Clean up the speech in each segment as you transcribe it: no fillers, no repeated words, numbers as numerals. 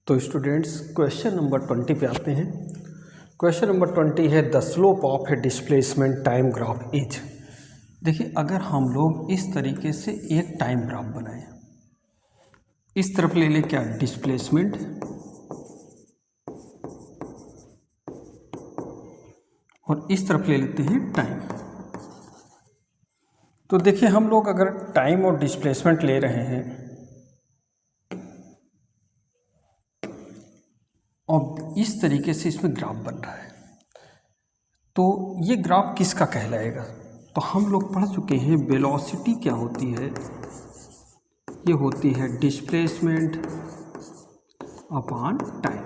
तो students question number 20 पे आते हैं। क्वेश्चन नंबर 20 है the slope of A displacement time graph is. देखिए, अगर हम लोग इस तरीके से एक टाइम ग्राफ बनाएं, इस तरफ ले लें क्या डिस्प्लेसमेंट और इस तरफ ले लेते हैं टाइम। तो देखिए, हम लोग अगर टाइम और डिस्प्लेसमेंट ले रहे हैं और इस तरीके से इसमें ग्राफ बन रहा है, तो ये ग्राफ किसका कहलाएगा? तो हम लोग पढ़ चुके हैं वेलोसिटी क्या होती है। ये होती है डिस्प्लेसमेंट अपॉन टाइम।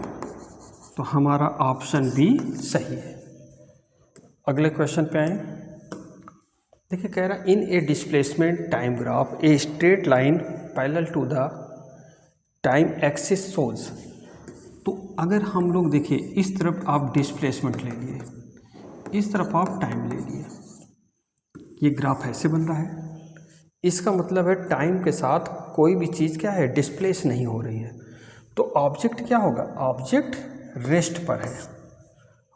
तो हमारा ऑप्शन बी सही है। अगले क्वेश्चन पे आए। देखिए, कह रहा in a displacement time graph a straight line parallel to the time axis shows. तो अगर हम लोग देखिए, इस तरफ आप डिस्प्लेसमेंट ले लिए, इस तरफ आप टाइम ले लिए, ये ग्राफ ऐसे बन रहा है। इसका मतलब है टाइम के साथ कोई भी चीज़ क्या है, डिस्प्लेस नहीं हो रही है। तो ऑब्जेक्ट क्या होगा? ऑब्जेक्ट रेस्ट पर है,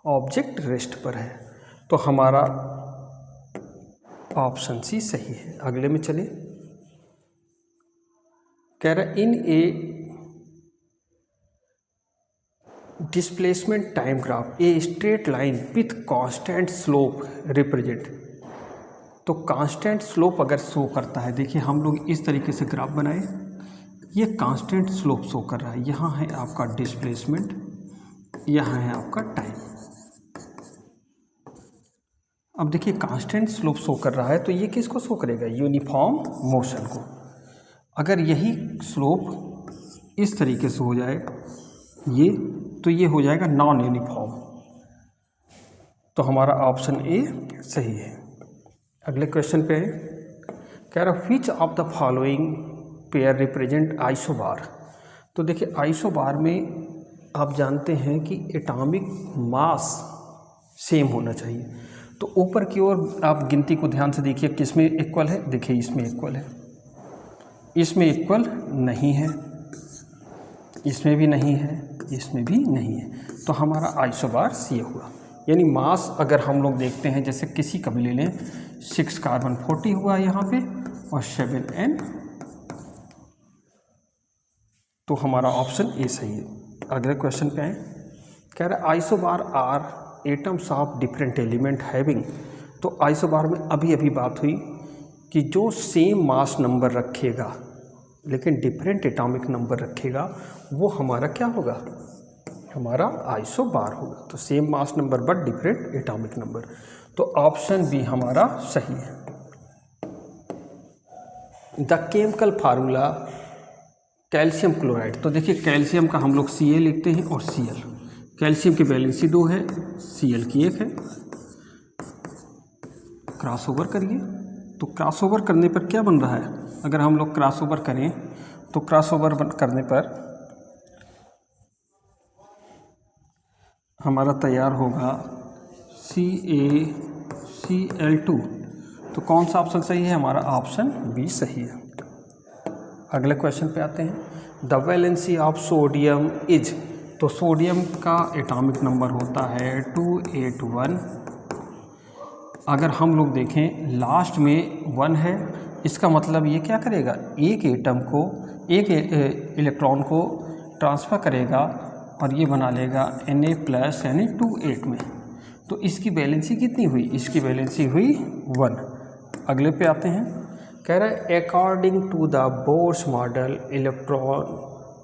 ऑब्जेक्ट रेस्ट पर है। तो हमारा ऑप्शन सी सही है। अगले में चलिए। कह रहा in a displacement time graph a straight line with constant slope represent. तो कांस्टेंट स्लोप अगर शो करता है, देखिए हम लोग इस तरीके से ग्राफ बनाए, ये कांस्टेंट स्लोप शो कर रहा है। यहाँ है आपका डिस्प्लेसमेंट, यहाँ है आपका टाइम। अब देखिए, कांस्टेंट स्लोप शो कर रहा है, तो ये किसको शो करेगा? यूनिफॉर्म मोशन को। अगर यही स्लोप इस तरीके से हो जाए ये, तो ये हो जाएगा नॉन यूनिफॉर्म। तो हमारा ऑप्शन ए सही है। अगले क्वेश्चन पे है। कह रहा which of the following pair represent isobar. तो देखिए, आइसोबार में आप जानते हैं कि एटॉमिक मास सेम होना चाहिए। तो ऊपर की ओर आप गिनती को ध्यान से देखिए, किसमें इक्वल है? देखिए, इसमें इक्वल है, इसमें इक्वल नहीं है, इसमें भी नहीं है, इसमें भी नहीं है। तो हमारा आइसोबार सी हुआ। यानी मास अगर हम लोग देखते हैं, जैसे किसी का भी ले लें, 6 कार्बन 40 हुआ यहाँ पे और 7n, तो हमारा ऑप्शन ए सही है। अगले क्वेश्चन पे आए। कह रहा है isobar are atoms of different element having. तो आइसोबार में अभी अभी बात हुई कि जो सेम मास नंबर रखेगा लेकिन डिफरेंट एटॉमिक नंबर रखेगा, वो हमारा क्या होगा? हमारा आइसोबार होगा। तो same mass number but different atomic number. तो ऑप्शन बी हमारा सही है। The chemical formula calcium chloride. तो देखिए, कैल्शियम का हम लोग Ca लिखते हैं और Cl। कैल्शियम की वैलेंसी 2 है, Cl की 1 है। क्रॉसओवर करिए, तो क्रॉसओवर करने पर क्या बन रहा है? अगर हम लोग क्रॉसओवर करें तो क्रॉसओवर करने पर हमारा तैयार होगा CaCl2। तो कौन सा ऑप्शन सही है? हमारा ऑप्शन बी सही है। अगले क्वेश्चन पे आते हैं। The valency of sodium is. तो सोडियम का एटॉमिक नंबर होता है 281। अगर हम लोग देखें लास्ट में 1 है, इसका मतलब ये क्या करेगा? एक एटम को, एक इलेक्ट्रॉन को ट्रांसफ़र करेगा और ये बना लेगा Na+ यानी 28 में। तो इसकी वैलेंसी कितनी हुई? इसकी वैलेंसी हुई 1। अगले पे आते हैं। कह रहा है according to the Bohr's model electron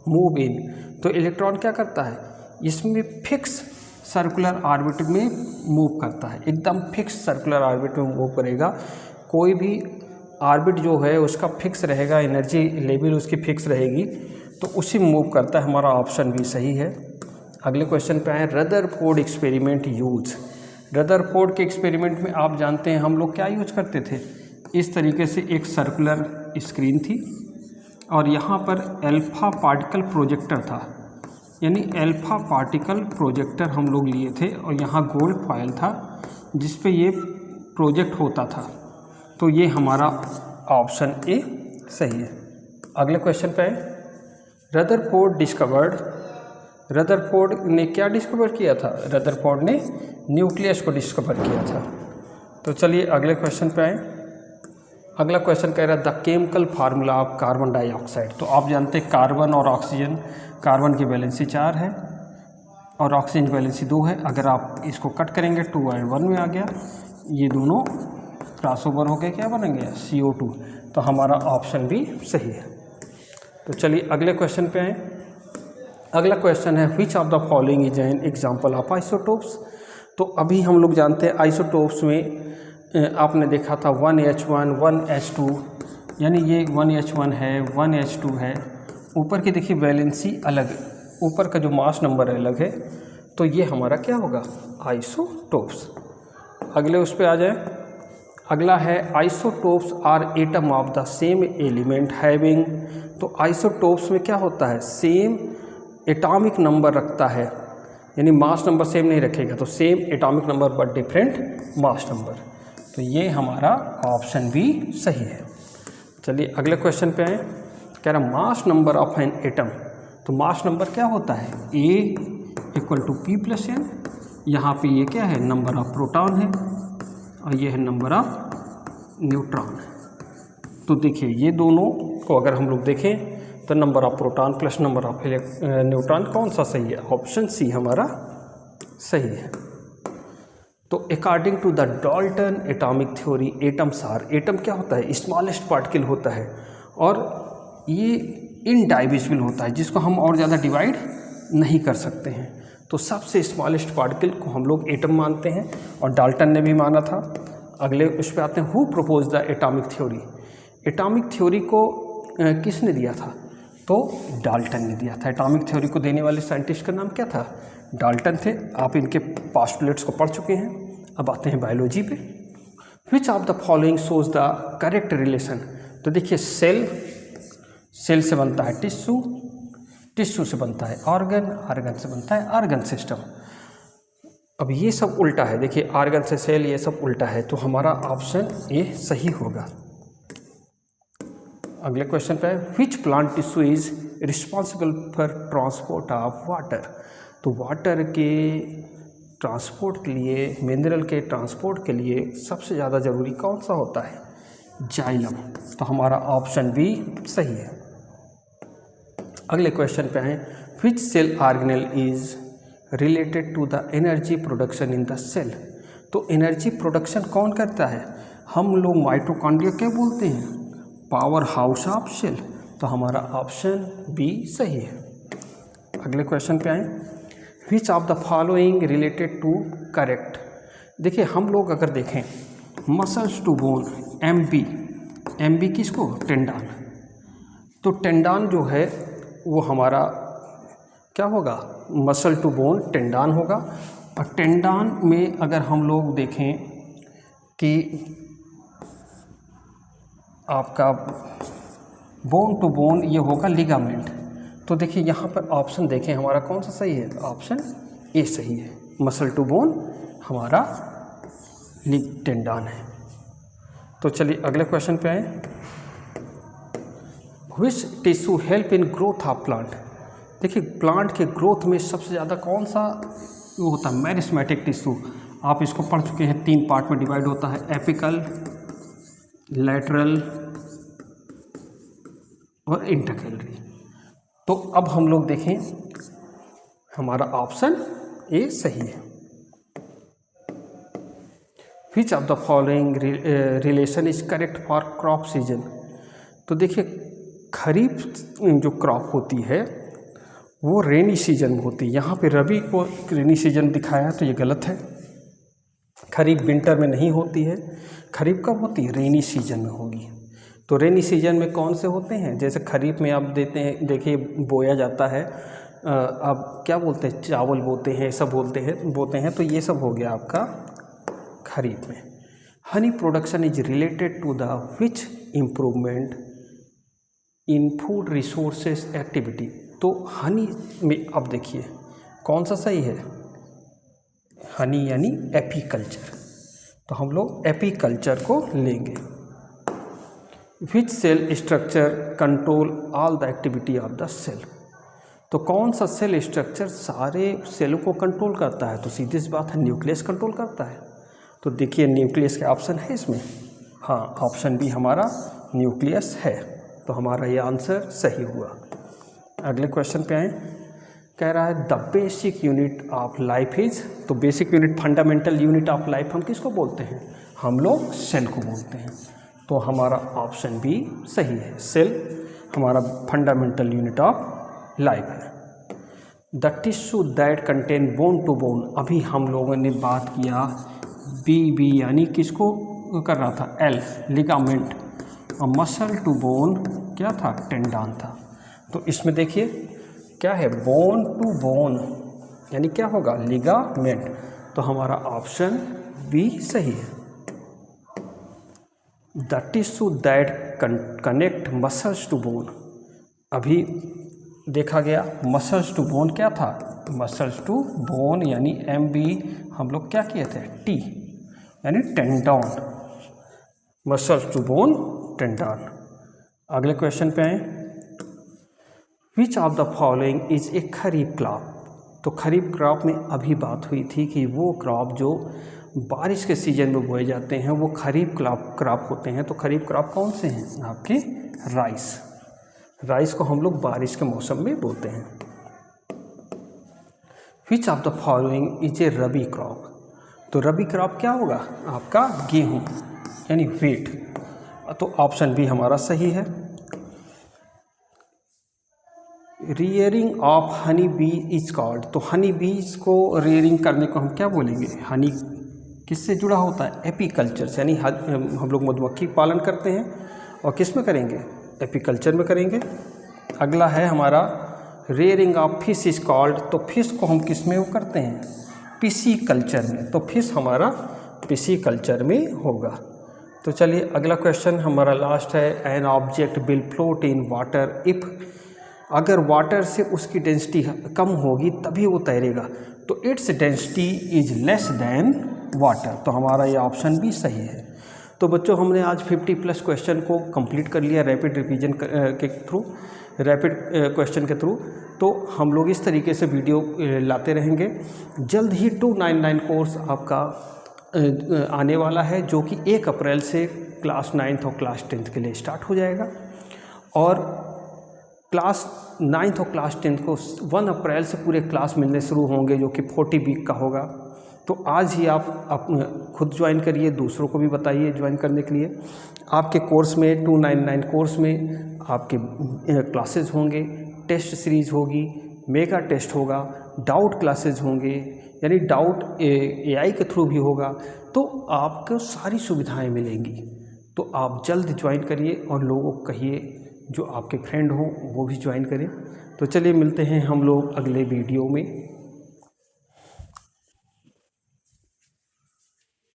move in. तो इलेक्ट्रॉन क्या करता है? इसमें फिक्स सर्कुलर ऑर्बिट में मूव करता है, एकदम फिक्स सर्कुलर ऑर्बिट में मूव करेगा। कोई भी ऑर्बिट जो है उसका फिक्स रहेगा, एनर्जी लेवल उसकी फिक्स रहेगी, तो उसी में मूव करता है। हमारा ऑप्शन भी सही है। अगले क्वेश्चन पे आए। Rutherford experiment use. रदरफोर्ड के एक्सपेरिमेंट में आप जानते हैं हम लोग क्या यूज करते थे? इस तरीके से एक सर्कुलर स्क्रीन थी और यहाँ पर अल्फा पार्टिकल प्रोजेक्टर था, यानी अल्फा पार्टिकल प्रोजेक्टर हम लोग लिए थे और यहाँ गोल्ड फॉयल था जिस पे ये प्रोजेक्ट होता था। तो ये हमारा ऑप्शन ए सही है। अगले क्वेश्चन पे रदरफोर्ड डिस्कवर्ड रदरफोर्ड ने क्या डिस्कवर किया था? रदरफोर्ड ने न्यूक्लियस को डिस्कवर किया था। तो चलिए अगले क्वेश्चन पे आए। अगला क्वेश्चन कह रहा है the chemical formula of carbon dioxide. तो आप जानते हैं कार्बन और ऑक्सीजन, कार्बन की वैलेंसी 4 है और ऑक्सीजन की वैलेंसी 2 है। अगर आप इसको कट करेंगे 2 और 1 में आ गया, ये दोनों क्रॉसओवर होकर क्या बनेंगे? CO2। तो हमारा ऑप्शन भी सही है। तो चलिए अगले क्वेश्चन पे आए। अगला क्वेश्चन है विच of the following is an example of isotopes. तो अभी हम लोग जानते हैं आइसोटोप्स में आपने देखा था 1H1 1H2, यानी ये 1H1 है 1H2 है। ऊपर की देखिए वैलेंसी अलग, ऊपर का जो मास नंबर अलग है, तो ये हमारा क्या होगा? आइसोटोप्स। अगले उस पर आ जाए। अगला है isotopes are atom of the same element having. तो आइसोटोप्स में क्या होता है? सेम एटॉमिक नंबर रखता है, यानी मास नंबर सेम नहीं रखेगा, तो same atomic number but different mass number. तो ये हमारा ऑप्शन भी सही है। चलिए अगले क्वेश्चन पे आए। कह रहा mass number of an atom. तो मास नंबर क्या होता है? A = P + N। यहाँ पे ये क्या है? नंबर ऑफ प्रोटॉन है और ये है नंबर ऑफ न्यूट्रॉन। तो देखिए ये दोनों को अगर हम लोग देखें तो number of proton plus number of neutron कौन सा सही है? ऑप्शन सी हमारा सही है। तो according to the Dalton atomic theory atoms are, atom क्या होता है? स्मॉलेस्ट पार्टिकल होता है और ये इनडाइविजिबल होता है, जिसको हम और ज़्यादा डिवाइड नहीं कर सकते हैं। तो सबसे स्मॉलेस्ट पार्टिकल को हम लोग एटम मानते हैं और डाल्टन ने भी माना था। अगले उस पर आते हैं who propose the atomic theory. Atomic theory को किसने दिया था? तो डाल्टन ने दिया था। एटॉमिक थ्योरी को देने वाले साइंटिस्ट का नाम क्या था? डाल्टन थे। आप इनके पोस्टुलेट्स को पढ़ चुके हैं। अब आते हैं बायोलॉजी पे। विच of the following shows the correct relation. तो देखिए सेल से बनता है टिश्यू, टिश्यू से बनता है ऑर्गन, ऑर्गन से बनता है ऑर्गन सिस्टम। अब ये सब उल्टा है, देखिए ऑर्गन से सेल, ये सब उल्टा है। तो हमारा ऑप्शन ए सही होगा। अगले क्वेश्चन पे है which plant tissue is responsible for transport of water. तो वाटर के ट्रांसपोर्ट के लिए, मिनरल के ट्रांसपोर्ट के लिए सबसे ज़्यादा ज़रूरी कौन सा होता है? जाइलम। तो हमारा ऑप्शन भी सही है। अगले क्वेश्चन पे हैं which cell organelle is related to the energy production in the cell. तो एनर्जी प्रोडक्शन कौन करता है? हम लोग माइटोकॉन्ड्रिया क्या बोलते हैं? Power house of cell. तो हमारा ऑप्शन बी सही है। अगले क्वेश्चन पे आए which of the following related to correct. देखिए हम लोग अगर देखें muscles to bone, M B किसको? टेंडान। तो टेंडान जो है वो हमारा क्या होगा? मसल टू बोन टेंडान होगा। और टेंडान में अगर हम लोग देखें कि आपका बोन टू बोन ये होगा लिगामेंट। तो देखिए यहाँ पर ऑप्शन देखें हमारा कौन सा सही है? ऑप्शन ए सही है। मसल टू बोन हमारा टेंडान है। तो चलिए अगले क्वेश्चन पे आए। Which tissue help in growth of plant. देखिए प्लांट के ग्रोथ में सबसे ज़्यादा कौन सा वो होता है? Meristematic tissue. आप इसको पढ़ चुके हैं, 3 पार्ट में डिवाइड होता है, एपिकल, लैटरल और इंटरकैलरी। तो अब हम लोग देखें हमारा ऑप्शन ए सही है। विच of the following relation is correct for crop season. तो देखिए खरीफ जो क्रॉप होती है वो रेनी सीजन में होती है। यहाँ पे रबी को रेनी सीजन दिखाया है तो ये गलत है। खरीफ विंटर में नहीं होती है। खरीफ कब होती है? रेनी सीजन में होगी। तो रेनी सीजन में कौन से होते हैं? जैसे खरीफ में आप देते हैं, देखिए बोया जाता है, अब क्या बोलते हैं, चावल बोते हैं, सब बोते हैं। तो ये सब हो गया आपका खरीफ में। Honey production is related to the which improvement in food resources activity. तो हनी में अब देखिए कौन सा सही है? हनी यानी एपीकल्चर। तो हम लोग एपीकल्चर को लेंगे। Which cell structure control all the activity of the cell. तो कौन सा सेल स्ट्रक्चर सारे सेलों को कंट्रोल करता है? तो सीधी सी बात है, न्यूक्लियस कंट्रोल करता है। तो देखिए न्यूक्लियस का ऑप्शन है इसमें, हाँ ऑप्शन बी हमारा न्यूक्लियस है। तो हमारा ये आंसर सही हुआ। अगले क्वेश्चन पे आए, कह रहा है the basic unit of life is, तो basic unit fundamental unit of life हम किसको बोलते हैं? हम लोग सेल को बोलते हैं। तो हमारा ऑप्शन बी सही है, सेल हमारा फंडामेंटल यूनिट ऑफ लाइफ है। The tissue that contain bone to bone, अभी हम लोगों ने बात किया बी यानी किसको कर रहा था? एल लिगामेंट, और मसल टू बोन क्या था? टेंडन था। तो इसमें देखिए क्या है? बोन टू बोन यानी क्या होगा? लिगामेंट। तो हमारा ऑप्शन बी सही है। The tissue that connect muscles to bone, अभी देखा गया मसल्स टू बोन क्या था? मसल्स टू बोन यानी MB हम लोग क्या किए थे? T यानी tendon, muscles to bone tendon. अगले क्वेश्चन पे आए, which of the following is a kharif crop, तो खरीफ क्रॉप में अभी बात हुई थी कि वो क्रॉप जो बारिश के सीजन में बोए जाते हैं वो खरीफ क्रॉप होते हैं। तो खरीफ क्रॉप कौन से हैं? आपके राइस को हम लोग बारिश के मौसम में बोते हैं। विच of the following is A rabi crop, तो रबी क्रॉप क्या होगा? आपका गेहूँ यानी व्हीट। तो ऑप्शन बी हमारा सही है। Rearing of honey bee is called, तो हनी बीज को रियरिंग करने को हम क्या बोलेंगे? हनी किससे जुड़ा होता है? एपीकल्चर से, यानी हम लोग मधुमक्खी पालन करते हैं और किस में करेंगे? एपीकल्चर में करेंगे। अगला है हमारा rearing of fish is called, तो फिश को हम किस में वो करते हैं? पिसीकल्चर में। तो फिश हमारा पिसीकल्चर में होगा। तो चलिए अगला क्वेश्चन हमारा लास्ट है, an object will float in water if, अगर वाटर से उसकी डेंसिटी कम होगी तभी वो तैरेगा। तो its density is less than water. तो हमारा ये ऑप्शन भी सही है। तो बच्चों हमने आज 50+ क्वेश्चन को कंप्लीट कर लिया रैपिड रिवीजन के थ्रू, रैपिड क्वेश्चन के थ्रू। तो हम लोग इस तरीके से वीडियो लाते रहेंगे। जल्द ही 299 कोर्स आपका आने वाला है, जो कि 1 अप्रैल से क्लास 9th और क्लास 10th के लिए स्टार्ट हो जाएगा। और क्लास 9th और क्लास 10th को 1 अप्रैल से पूरे क्लास मिलने शुरू होंगे, जो कि 40 वीक का होगा। तो आज ही आप खुद ज्वाइन करिए, दूसरों को भी बताइए ज्वाइन करने के लिए। आपके कोर्स में 299 कोर्स में आपके क्लासेस होंगे, टेस्ट सीरीज़ होगी, मेगा टेस्ट होगा, डाउट क्लासेस होंगे, यानी डाउट AI के थ्रू भी होगा। तो आपको सारी सुविधाएं मिलेंगी। तो आप जल्द ज्वाइन करिए और लोगों को कहिए जो आपके फ्रेंड हों वो भी ज्वाइन करें। तो चलिए मिलते हैं हम लोग अगले वीडियो में।